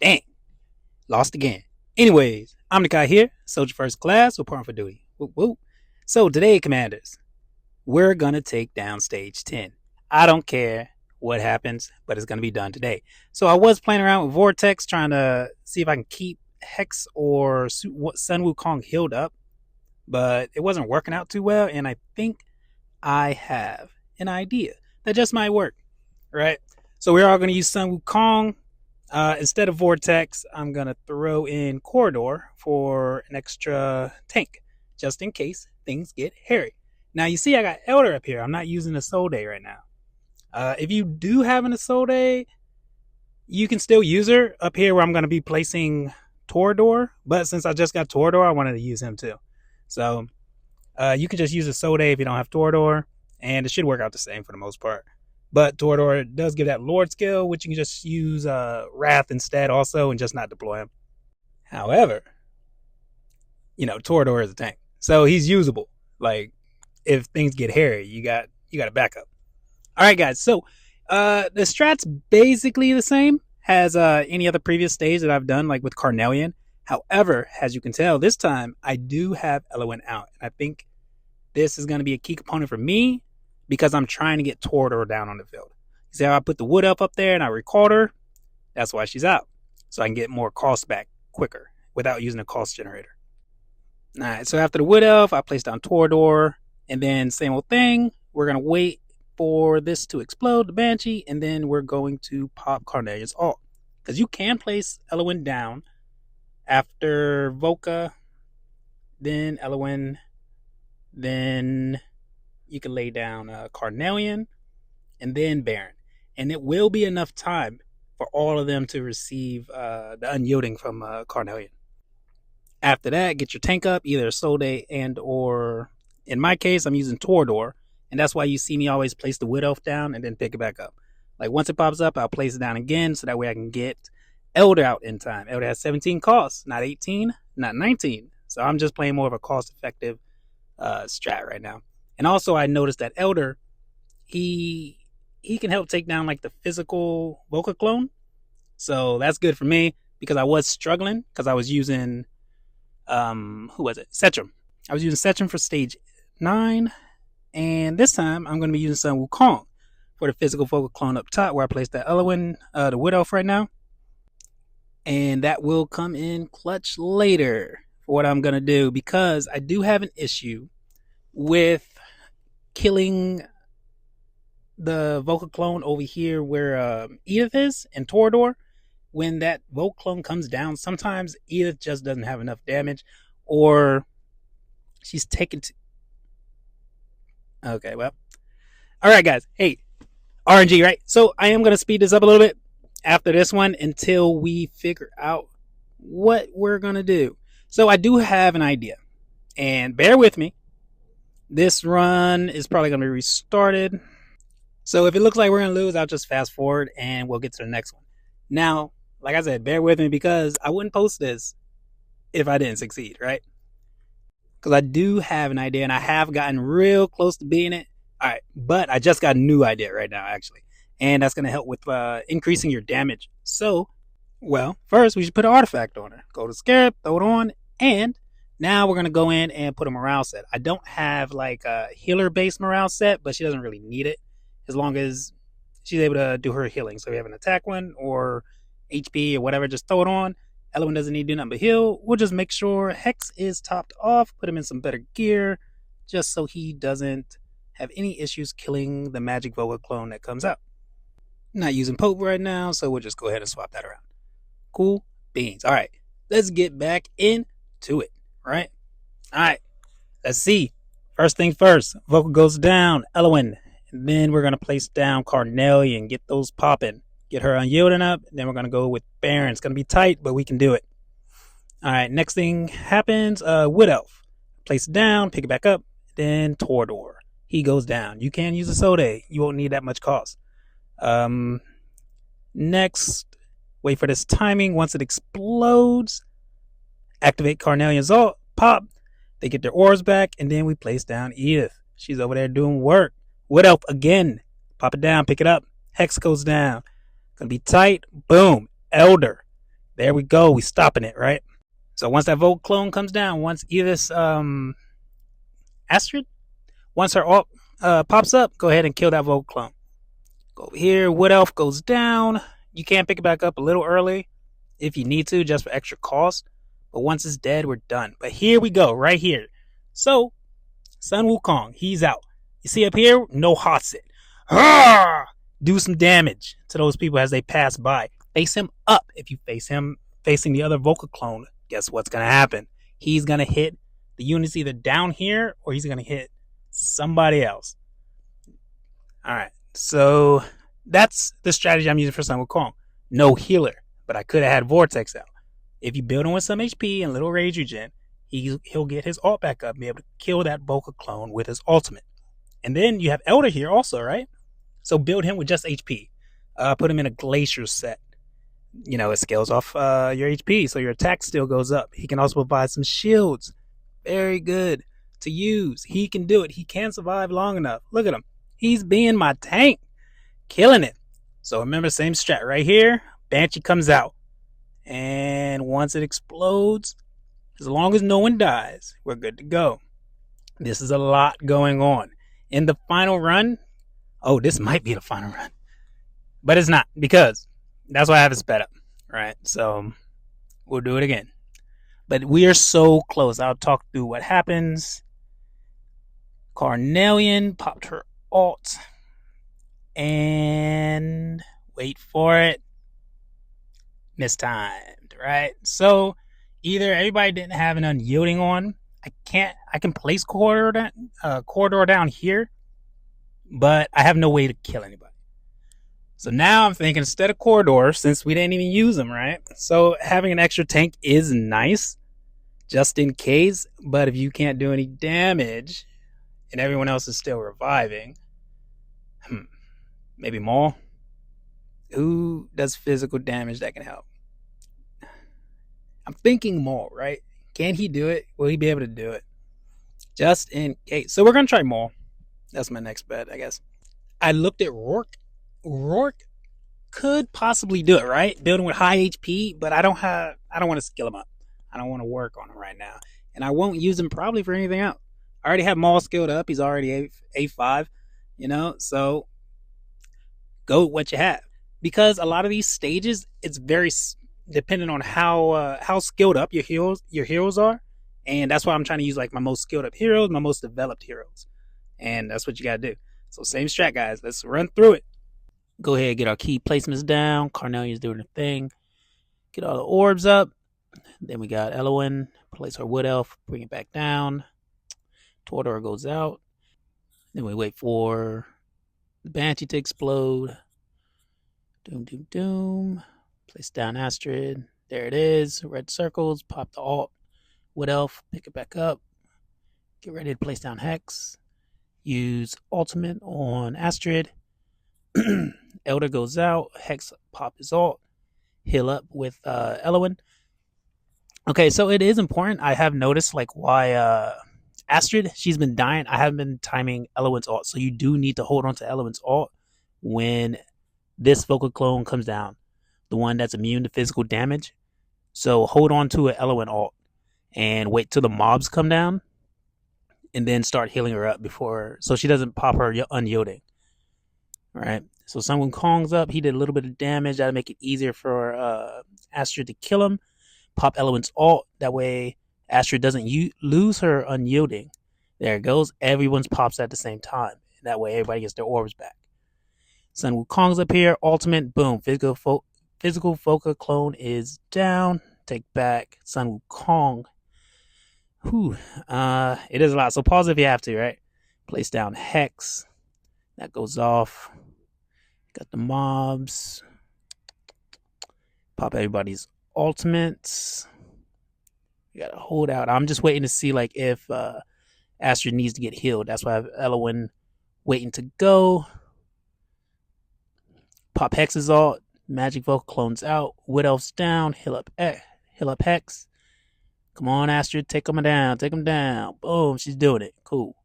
Dang, lost again. Anyways, Omni Kai here, soldier first class, reporting for duty. Whoop, whoop. So today, commanders, we're gonna take down stage 10. I don't care what happens, but it's gonna be done today. So I was playing around with Vortex, trying to see if I can keep Hex or Sun Wukong healed up, but it wasn't working out too well, and I think I have an idea that just might work, right? So we're all gonna use Sun Wukong. Instead of Vortex, I'm going to throw in Corridor for an extra tank, just in case things get hairy. Now, you see I got Elder up here. I'm not using a Soul Day right now. If you do have an Soul Day, you can still use her up here where I'm going to be placing Torador. But since I just got Torador, I wanted to use him too. So you can just use a Soul Day if you don't have Torador, and it should work out the same for the most part. But Torador does give that Lord skill, which you can just use Wrath instead also and just not deploy him. However, Torador is a tank. So he's usable. Like, if things get hairy, you got a backup. Alright guys, so the strat's basically the same as any other previous stage that I've done, like with Carnelian. However, as you can tell, this time I do have Elowen out. And I think this is going to be a key component for me, because I'm trying to get Torador down on the field. You see how I put the Wood Elf up there and I recalled her? That's why she's out. So I can get more cost back quicker without using a cost generator. Alright, so after the Wood Elf, I place down Torador, and then same old thing. We're going to wait for this to explode, the Banshee, and then we're going to pop Carnelian's ult. Because you can place Elowen down after Volka, then Elowen, then you can lay down Carnelian, and then Baron. And it will be enough time for all of them to receive the unyielding from Carnelian. After that, get your tank up, either Soul Day and or, in my case, I'm using Torador. And that's why you see me always place the Wood Elf down and then pick it back up. Like, once it pops up, I'll place it down again so that way I can get Elder out in time. Elder has 17 costs, not 18, not 19. So I'm just playing more of a cost-effective strat right now. And also, I noticed that Elder, he can help take down like the physical volka clone. So that's good for me, because I was struggling because I was using who was it? Setchum. I was using Setchum for stage 9, and this time I'm going to be using Sun Wukong for the physical volka clone up top, where I placed that Elowen, the Wood Elf right now. And that will come in clutch later for what I'm going to do, because I do have an issue with killing the Volca clone over here where Edith is and Torador. When that Volca clone comes down, sometimes Edith just doesn't have enough damage, or she's taken to... Okay, well. Alright guys, hey, RNG, right? So I am going to speed this up a little bit after this one until we figure out what we're going to do. So I do have an idea, and bear with me. This run is probably going to be restarted. So if it looks like we're going to lose, I'll just fast forward and we'll get to the next one. Now, like I said, bear with me, because I wouldn't post this if I didn't succeed, right? Because I do have an idea, and I have gotten real close to being it. All right, but I just got a new idea right now, actually. And that's going to help with increasing your damage. So, well, first we should put an artifact on her. Go to Scarab, throw it on, and now we're going to go in and put a morale set. I don't have like a healer-based morale set, but she doesn't really need it as long as she's able to do her healing. So we have an attack one or HP or whatever, just throw it on. Elowen doesn't need to do nothing but heal. We'll just make sure Hex is topped off, put him in some better gear, just so he doesn't have any issues killing the magic Volca clone that comes out. Not using Pope right now, so we'll just go ahead and swap that around. Cool beans. All right, let's get back into it. Right? All right, let's see. First thing first, Volca goes down, Elowen, and then we're going to place down Carnelian, get those popping, get her unyielding up, and then we're going to go with Baron. It's going to be tight, but we can do it. All right, next thing happens, Wood Elf. Place it down, pick it back up, then Torador. He goes down. You can use a Soda. You won't need that much cost. Next, wait for this timing. Once it explodes, activate Carnelian's ult, pop, they get their orbs back, and then we place down Edith. She's over there doing work. Wood Elf again, pop it down, pick it up. Hex goes down. Gonna be tight. Boom. Elder There we go. We stopping it, right? So once that Volk clone comes down, once Evis Astrid, once her ult pops up, go ahead and kill that Volk clone. Go over here. Wood Elf goes down. You can pick it back up a little early if you need to, just for extra cost. But once it's dead, we're done. But here we go, right here. So, Sun Wukong, he's out. You see up here? No Hatsutt. Do some damage to those people as they pass by. Face him up. If you face him facing the other Volca clone, guess what's going to happen? He's going to hit the units either down here or he's going to hit somebody else. All right. So that's the strategy I'm using for Sun Wukong. No healer, but I could have had Vortex out. If you build him with some HP and little rage regen, he'll get his ult back up and be able to kill that Volca clone with his ultimate. And then you have Elder here also, right? So build him with just HP. Put him in a Glacier set. You know, it scales off your HP, so your attack still goes up. He can also provide some shields. Very good to use. He can do it. He can survive long enough. Look at him. He's being my tank. Killing it. So remember, same strat right here. Banshee comes out. And once it explodes, as long as no one dies, we're good to go. This is a lot going on. In the final run, oh, this might be the final run. But it's not, because that's why I have it sped up. Right? So we'll do it again. But we are so close. I'll talk through what happens. Carnelian popped her ult. And wait for it. Mistimed, right? So either everybody didn't have an unyielding on. I can place corridor down here, but I have no way to kill anybody. So now I'm thinking, instead of corridor, since we didn't even use them, right? So having an extra tank is nice, just in case. But if you can't do any damage and everyone else is still reviving, maybe Maul. Who does physical damage that can help? I'm thinking Maul, right? Can he do it? Will he be able to do it? Just in case. So we're going to try Maul. That's my next bet, I guess. I looked at Rourke. Rourke could possibly do it, right? Building with high HP, but I don't want to skill him up. I don't want to work on him right now. And I won't use him probably for anything else. I already have Maul skilled up. He's already A5, so go with what you have. Because a lot of these stages, it's very dependent on how skilled up your heroes are. And that's why I'm trying to use like my most skilled up heroes, my most developed heroes. And that's what you got to do. So same strat, guys. Let's run through it. Go ahead, get our key placements down. Carnelian's doing her thing. Get all the orbs up. Then we got Elowen. Place our Wood Elf. Bring it back down. Tortor goes out. Then we wait for the Banshee to explode. Doom, doom, doom. Place down Astrid. There it is. Red circles. Pop the ult. Wood Elf. Pick it back up. Get ready to place down Hex. Use ultimate on Astrid. Elder goes out. Hex pop his ult. Heal up with Elowen. Okay, so it is important. I have noticed like why Astrid, she's been dying. I haven't been timing Elowen's ult. So you do need to hold on to Elowen's ult when this Volca clone comes down. The one that's immune to physical damage. So hold on to an Elowen ult and wait till the mobs come down. And then start healing her up so she doesn't pop her unyielding. Alright, so Sun Wukong's up. He did a little bit of damage. That'll make it easier for Astrid to kill him. Pop Elowen's ult. That way Astrid doesn't lose her unyielding. There it goes. Everyone's pops at the same time. That way everybody gets their orbs back. Sun Wukong's up here. Ultimate. Boom. Physical Volca clone is down. Take back Sun Wukong. It is a lot. So pause if you have to, right? Place down Hex. That goes off. Got the mobs. Pop everybody's ultimates. You gotta hold out. I'm just waiting to see like if Astrid needs to get healed. That's why I have Elowen waiting to go. Pop Hex's ult. Magic Volca clones out. Wood Elf's down. Heal up Hex. Come on, Astrid. Take him down. Take him down. Boom. She's doing it. Cool.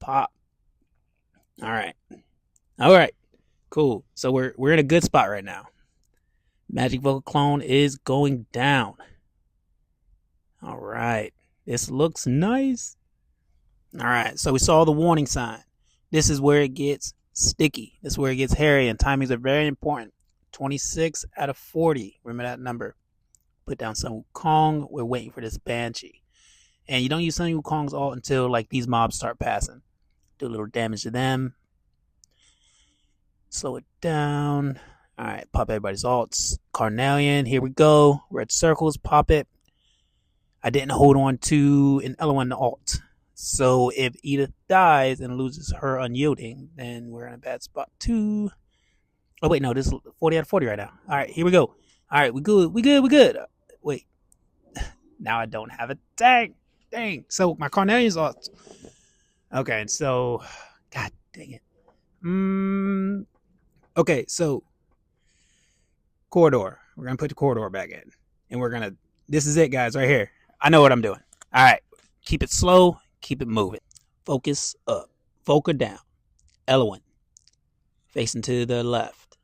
Pop. All right. Cool. So we're in a good spot right now. Magic Vocal Clone is going down. All right. This looks nice. All right. So we saw the warning sign. This is where it gets sticky. This is where it gets hairy, and timings are very important. 26 out of 40. Remember that number. Put down Sun Wukong. We're waiting for this Banshee. And you don't use Sun Wukong's ult until like these mobs start passing. Do a little damage to them. Slow it down. All right, pop everybody's ults. Carnelian, here we go. Red circles, pop it. I didn't hold on to an Eloin ult. So if Edith dies and loses her unyielding, then we're in a bad spot too. Oh wait, no, this is 40 out of 40 right now. All right, here we go. All right, we good. Wait, now I don't have a tank. Dang. So my Carnelian's ult. Okay, so God dang it. Okay, so corridor. We're gonna put the corridor back in, and we're gonna. This is it, guys, right here. I know what I'm doing. All right, keep it slow, keep it moving. Focus up, volka down. Eloin facing to the left.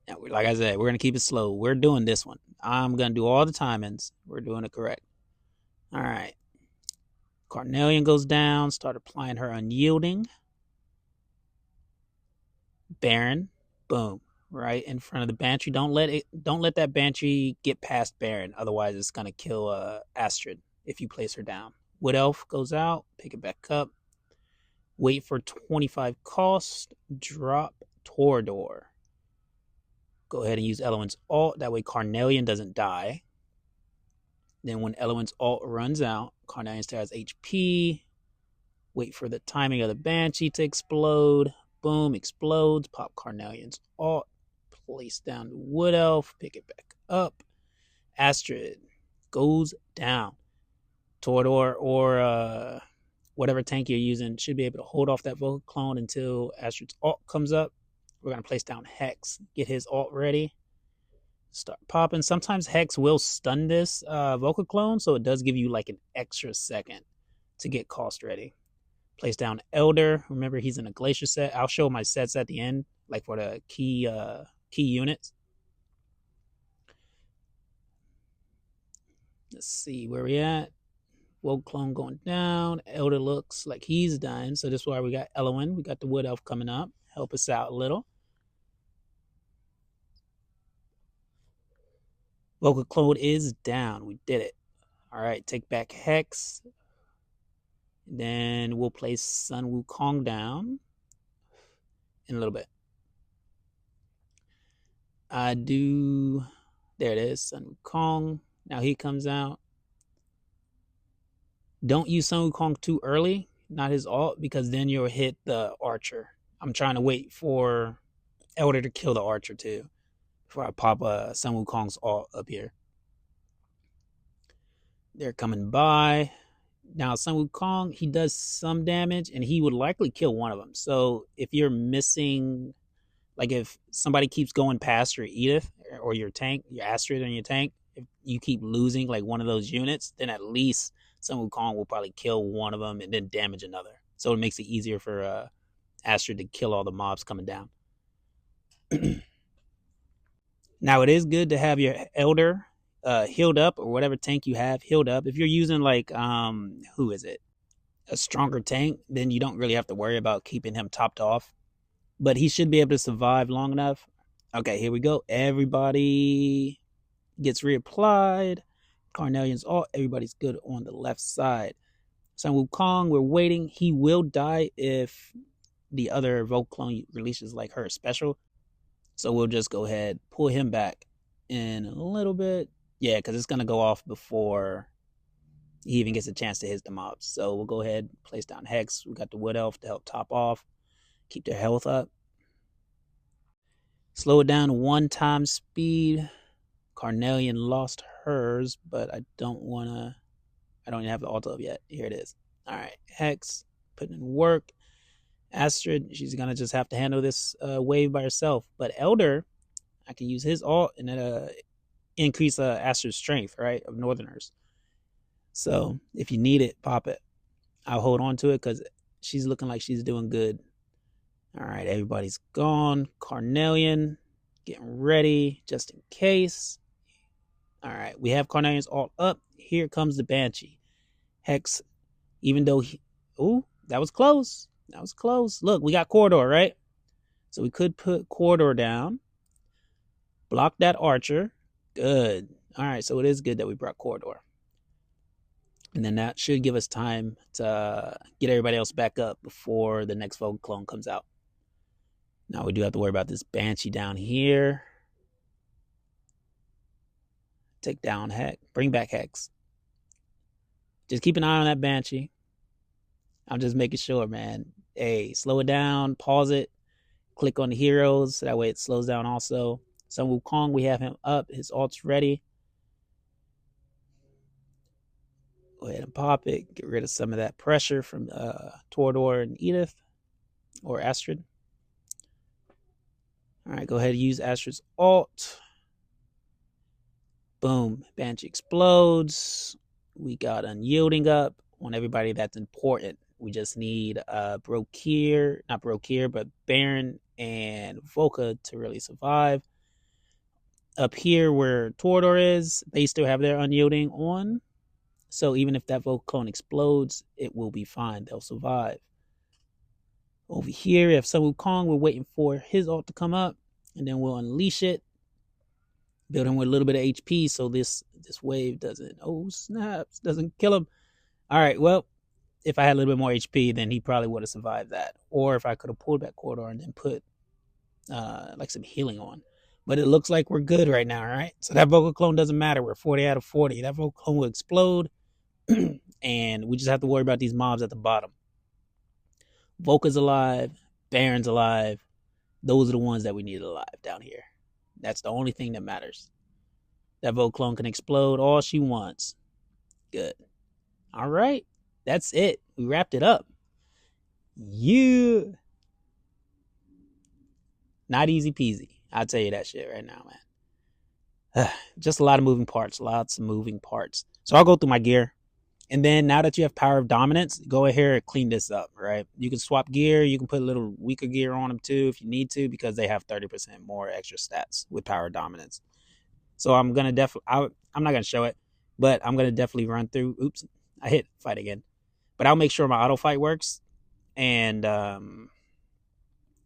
Now, like I said, we're gonna keep it slow. We're doing this one. I'm gonna do all the timings. We're doing it correct. All right. Carnelian goes down. Start applying her unyielding. Baron, boom. Right in front of the Banshee. Don't let that Banshee get past Baron. Otherwise, it's gonna kill Astrid if you place her down. Wood Elf goes out. Pick it back up. Wait for 25 cost. Drop Torador. Go ahead and use Eloin's ult. That way Carnelian doesn't die. Then when Eloin's ult runs out, Carnelian still has HP. Wait for the timing of the Banshee to explode. Boom, explodes. Pop Carnelian's ult. Place down the Wood Elf. Pick it back up. Astrid goes down. Torador or whatever tank you're using should be able to hold off that Vocal Clone until Astrid's ult comes up. We're going to place down Hex. Get his ult ready. Start popping. Sometimes Hex will stun this Vocal Clone, so it does give you like an extra second to get cost ready. Place down Elder. Remember, he's in a Glacier set. I'll show my sets at the end, like for the key units. Let's see where we at. Vocal Clone going down. Elder looks like he's dying, so this is why we got Eloin. We got the Wood Elf coming up. Help us out a little. Vocal Clone is down. We did it. All right, take back Hex. Then we'll place Sun Wukong down in a little bit. There it is, Sun Wukong. Now he comes out. Don't use Sun Wukong too early, not his ult, because then you'll hit the archer. I'm trying to wait for Elder to kill the archer too before I pop Sun Wukong's ult up here. They're coming by. Now, Sun Wukong, he does some damage, and he would likely kill one of them. So if you're missing, like if somebody keeps going past your Edith or your tank, your Astrid and your tank, if you keep losing like one of those units, then at least Sun Wukong will probably kill one of them and then damage another. So it makes it easier for Astrid to kill all the mobs coming down. Now, it is good to have your Elder healed up, or whatever tank you have healed up. If you're using like who is it, a stronger tank, then you don't really have to worry about keeping him topped off, but he should be able to survive long enough. Okay, here we go. Everybody gets reapplied. Carnelian's ult. Everybody's good on the left side. Sun Wukong, we're waiting. He will die if the other Vocal Clone releases like her special, so we'll just go ahead, pull him back in a little bit. Yeah, because it's going to go off before he even gets a chance to hit the mobs. So we'll go ahead, place down Hex. We got the Wood Elf to help top off, keep their health up. Slow it down to 1 times speed. Carnelian lost hers, but I don't even have the ult up yet. Here it is. All right, Hex, putting in work. Astrid, she's going to just have to handle this wave by herself. But Elder, I can use his ult and then increase Astrid's strength, right, of Northerners. So if you need it, pop it. I'll hold on to it because she's looking like she's doing good. All right, everybody's gone. Carnelian getting ready just in case. All right, we have Carnelians all up. Here comes the Banshee. Hex, even though ooh, that was close. That was close. Look, we got Corridor, right? So we could put Corridor down. Block that Archer. Good. All right, so it is good that we brought Corridor. And then that should give us time to get everybody else back up before the next Volga clone comes out. Now we do have to worry about this Banshee down here. Take down Hex. Bring back Hex. Just keep an eye on that Banshee. I'm just making sure, man. Hey, slow it down. Pause it. Click on the heroes. So that way it slows down also. Sun Wukong, we have him up. His ult's ready. Go ahead and pop it. Get rid of some of that pressure from Torador and Edith. Or Astrid. Alright, go ahead and use Astrid's ult. Boom. Banshee explodes. We got Unyielding up on everybody that's important. We just need not Brokir, but Baron and Volka to really survive. Up here where Torador is, they still have their Unyielding on. So even if that Volca clone explodes, it will be fine. They'll survive. Over here, we have Sun Wukong. We're waiting for his ult to come up. And then we'll unleash it. Build him with a little bit of HP so this wave doesn't, doesn't kill him. All right, well, if I had a little bit more HP, then he probably would have survived that. Or if I could have pulled back Corridor and then put like some healing on. But it looks like we're good right now, all right? So that Volca clone doesn't matter. We're 40 out of 40. That Volca clone will explode. And we just have to worry about these mobs at the bottom. Volca's alive. Baron's alive. Those are the ones that we need alive down here. That's the only thing that matters. That Volca clone can explode all she wants. Good. All right. That's it. We wrapped it up. Not easy peasy. I'll tell you that shit right now, man. Just a lot of moving parts. Lots of moving parts. So I'll go through my gear. And then now that you have Power of Dominance, go ahead and clean this up, right? You can swap gear. You can put a little weaker gear on them too if you need to, because they have 30% more extra stats with Power of Dominance. So I'm going to I'm not going to show it, but I'm going to definitely run through. Oops, I hit fight again. But I'll make sure my auto fight works and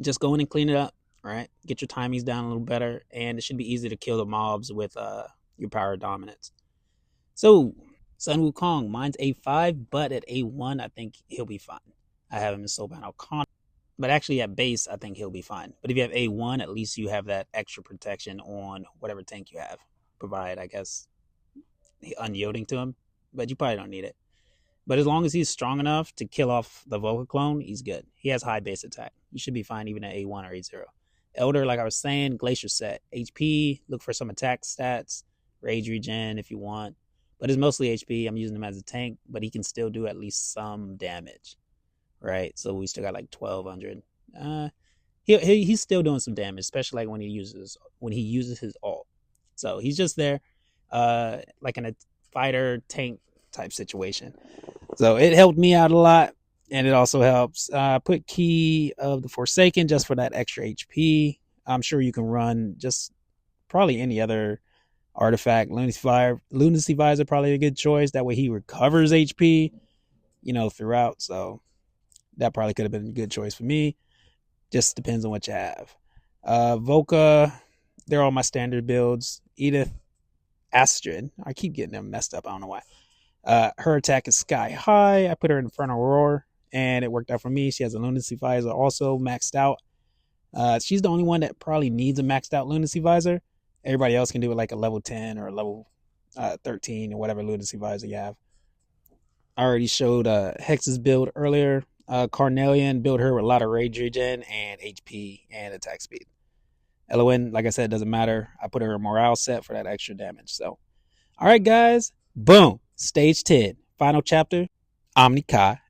just go in and clean it up, right? Get your timings down a little better, and it should be easy to kill the mobs with your Power of Dominance. So Sun Wukong, mine's A5, but at A1, I think he'll be fine. I have him in Soulbound Arcana. But actually at base, I think he'll be fine. But if you have A1, at least you have that extra protection on whatever tank you have. Provide, I guess, unyielding to him. But you probably don't need it. But as long as he's strong enough to kill off the Volca clone, he's good. He has high base attack. You should be fine even at A1 or A0. Elder, like I was saying, Glacier set. HP, look for some attack stats. Rage regen if you want. But it's mostly HP. I'm using him as a tank, but he can still do at least some damage, right? So we still got like 1,200. He's still doing some damage, especially like when he uses his ult. So he's just there, like in a fighter tank type situation. So it helped me out a lot, and it also helps. Put Key of the Forsaken just for that extra HP. I'm sure you can run just probably any other artifact. Lunacy Visor probably a good choice. That way he recovers HP, throughout. So that probably could have been a good choice for me. Just depends on what you have. Volca, they're all my standard builds. Edith, Astrid, I keep getting them messed up. I don't know why. Her attack is sky high. I put her in Infernal Roar, and it worked out for me. She has a Lunacy Visor also maxed out. She's the only one that probably needs a maxed out Lunacy Visor. Everybody else can do it like a level 10 or a level 13 or whatever Lunacy Visor you have. I already showed Hex's build earlier. Carnelian, build her with a lot of rage regen and HP and attack speed. LON, like I said, doesn't matter. I put her in morale set for that extra damage. So, all right, guys. Boom. Stage 10. Final chapter. Omni Kai.